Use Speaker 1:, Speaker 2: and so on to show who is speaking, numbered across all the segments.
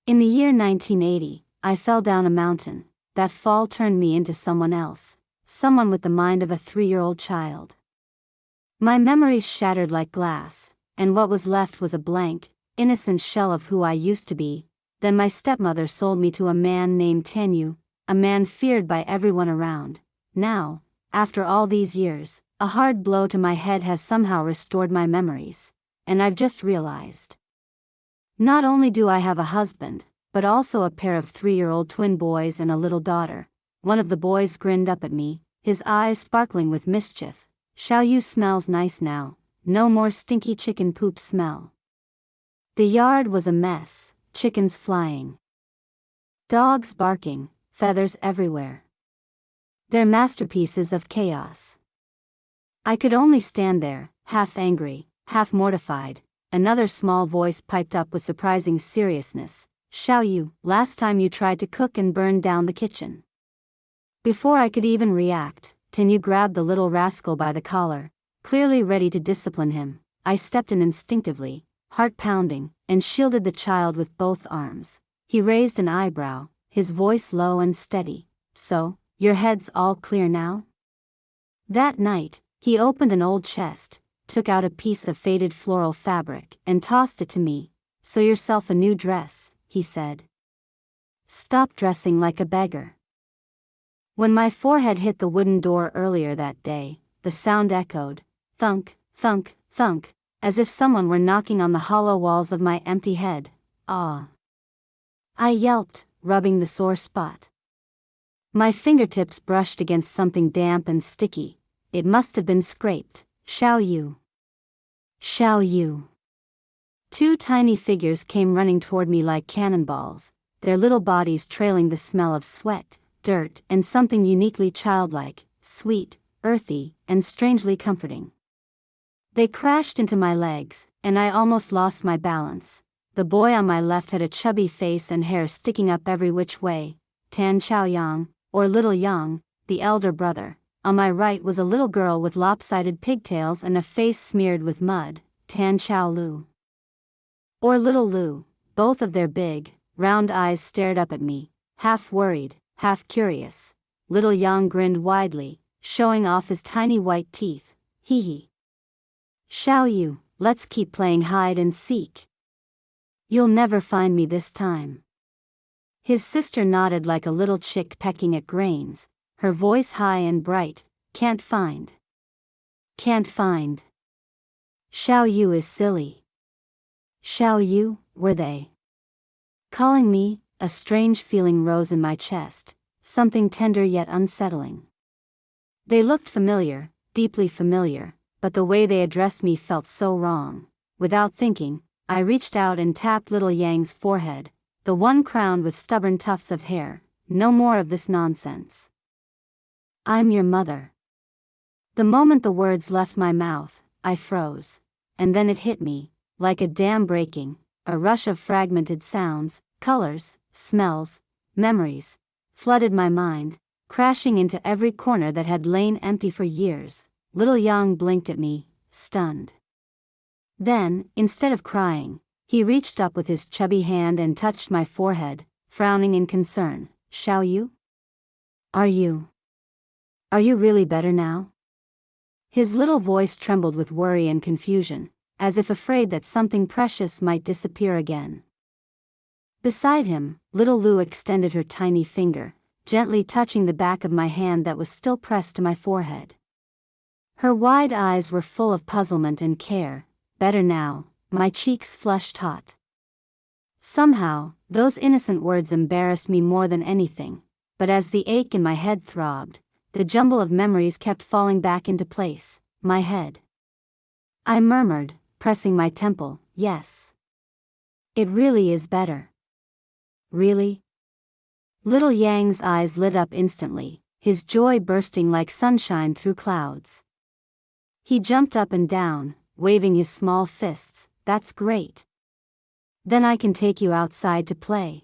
Speaker 1: In the year 1980, I fell down a mountain. That fall turned me into someone else, someone with the mind of a 3-year-old child. My memories shattered like glass, and what was left was a blank, innocent shell of who I used to be. Then my stepmother sold me to a man named Xiao Yu, a man feared by everyone around. Now, after all these years, a hard blow to my head has somehow restored my memories, and I've just realized. Not only do I have a husband, but also a pair of 3-year-old twin boys and a little daughter. One of the boys grinned up at me, his eyes sparkling with mischief. Xiao Yu smells nice now, no more stinky chicken poop smell. The yard was a mess, chickens flying, dogs barking, feathers everywhere. They're masterpieces of chaos. I could only stand there, half angry, half mortified. Another small voice piped up with surprising seriousness. Xiao Yu, last time you tried to cook and burned down the kitchen. Before I could even react, Xiao Yu grabbed the little rascal by the collar, clearly ready to discipline him. I stepped in instinctively, heart pounding, and shielded the child with both arms. He raised an eyebrow, his voice low and steady. So, your head's all clear now? That night, he opened an old chest, took out a piece of faded floral fabric, and tossed it to me. Sew yourself a new dress, he said. Stop dressing like a beggar. When my forehead hit the wooden door earlier that day, the sound echoed, thunk, thunk, thunk, as if someone were knocking on the hollow walls of my empty head. Ah! I yelped, rubbing the sore spot. My fingertips brushed against something damp and sticky. It must have been scraped. Xiao Yu. Xiao Yu. 2 tiny figures came running toward me like cannonballs, their little bodies trailing the smell of sweat, dirt, and something uniquely childlike, sweet, earthy, and strangely comforting. They crashed into my legs, and I almost lost my balance. The boy on my left had a chubby face and hair sticking up every which way. Tan Xiaoyang, or Little Yang, the elder brother. On my right was a little girl with lopsided pigtails and a face smeared with mud, Tan Xiao Lu. Or Little Lu. Both of their big, round eyes stared up at me, half worried, half curious. Little Yang grinned widely, showing off his tiny white teeth. Hee hee. Xiao Yu, let's keep playing hide and seek. You'll never find me this time. His sister nodded like a little chick pecking at grains, her voice high and bright. Can't find. Can't find. Xiao Yu is silly. Xiao Yu, were they calling me? A strange feeling rose in my chest, something tender yet unsettling. They looked familiar, deeply familiar, but the way they addressed me felt so wrong. Without thinking, I reached out and tapped Little Yang's forehead, the one crowned with stubborn tufts of hair. No more of this nonsense. I'm your mother. The moment the words left my mouth, I froze. And then it hit me, like a dam breaking, a rush of fragmented sounds, colors, smells, memories, flooded my mind, crashing into every corner that had lain empty for years. Little Yang blinked at me, stunned. Then, instead of crying, he reached up with his chubby hand and touched my forehead, frowning in concern. Xiao Yu? Are you really better now? His little voice trembled with worry and confusion, as if afraid that something precious might disappear again. Beside him, Little Lu extended her tiny finger, gently touching the back of my hand that was still pressed to my forehead. Her wide eyes were full of puzzlement and care. Better now, my cheeks flushed hot. Somehow, those innocent words embarrassed me more than anything, but as the ache in my head throbbed, the jumble of memories kept falling back into place. My head. I murmured, pressing my temple, yes. It really is better. Really? Little Yang's eyes lit up instantly, his joy bursting like sunshine through clouds. He jumped up and down, waving his small fists. That's great. Then I can take you outside to play.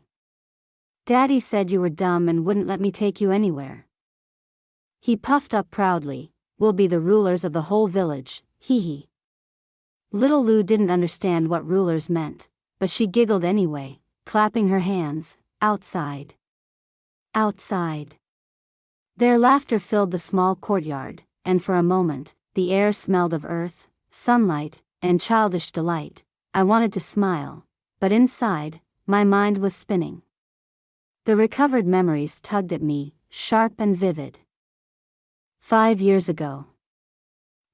Speaker 1: Daddy said you were dumb and wouldn't let me take you anywhere. He puffed up proudly. We'll be the rulers of the whole village, hee hee. Little Lu didn't understand what rulers meant, but she giggled anyway. clapping her hands. Outside. Outside. Their laughter filled the small courtyard, and for a moment, the air smelled of earth, sunlight, and childish delight. I wanted to smile, but inside, my mind was spinning. The recovered memories tugged at me, sharp and vivid. 5 years ago.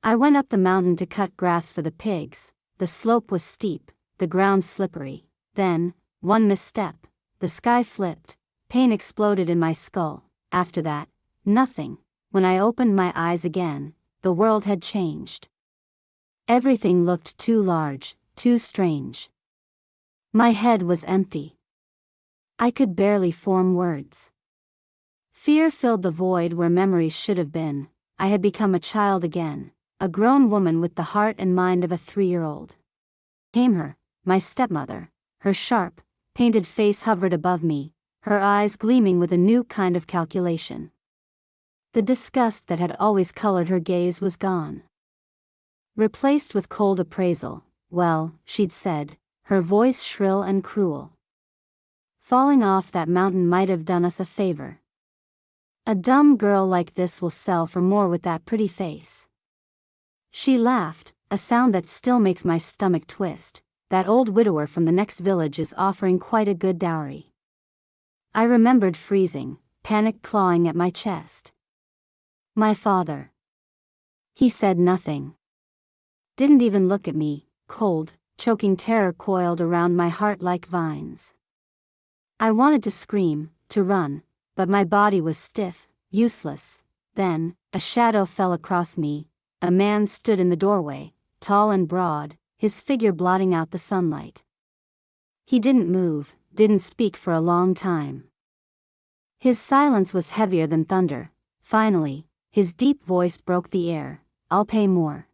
Speaker 1: I went up the mountain to cut grass for the pigs. The slope was steep, the ground slippery. Then, one misstep, the sky flipped, pain exploded in my skull. After that, nothing. When I opened my eyes again, the world had changed. Everything looked too large, too strange. My head was empty. I could barely form words. Fear filled the void where memories should have been. I had become a child again, a grown woman with the heart and mind of a 3-year-old. Came her, my stepmother. Her sharp, painted face hovered above me, her eyes gleaming with a new kind of calculation. The disgust that had always colored her gaze was gone, replaced with cold appraisal. Well, she'd said, her voice shrill and cruel. Falling off that mountain might have done us a favor. A dumb girl like this will sell for more with that pretty face. She laughed, a sound that still makes my stomach twist. That old widower from the next village is offering quite a good dowry. I remembered freezing, panic clawing at my chest. My father. He said nothing. Didn't even look at me. Cold, choking terror coiled around my heart like vines. I wanted to scream, to run, but my body was stiff, useless. Then, a shadow fell across me. A man stood in the doorway, tall and broad, his figure blotting out the sunlight. He didn't move, didn't speak for a long time. His silence was heavier than thunder. Finally, his deep voice broke the air. I'll pay more.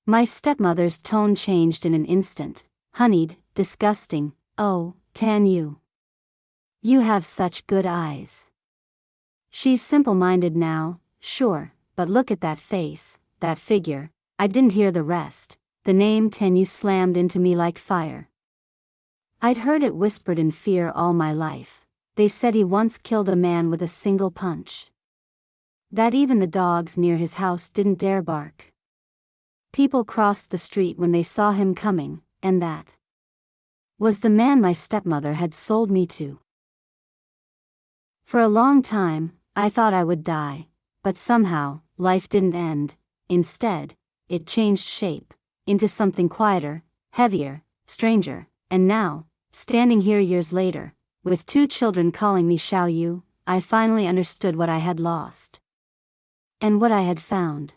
Speaker 1: My stepmother's tone changed in an instant. Honeyed, disgusting. Oh, Tan Yu. You have such good eyes. She's simple-minded now, sure, but look at that face, that figure. I didn't hear the rest. The name Tan Yu slammed into me like fire. I'd heard it whispered in fear all my life. They said he once killed a man with a single punch. That even the dogs near his house didn't dare bark. People crossed the street when they saw him coming, and that was the man my stepmother had sold me to. For a long time, I thought I would die, but somehow, life didn't end. Instead, it changed shape, into something quieter, heavier, stranger, and now, standing here years later, with 2 children calling me Xiao Yu, I finally understood what I had lost. And what I had found.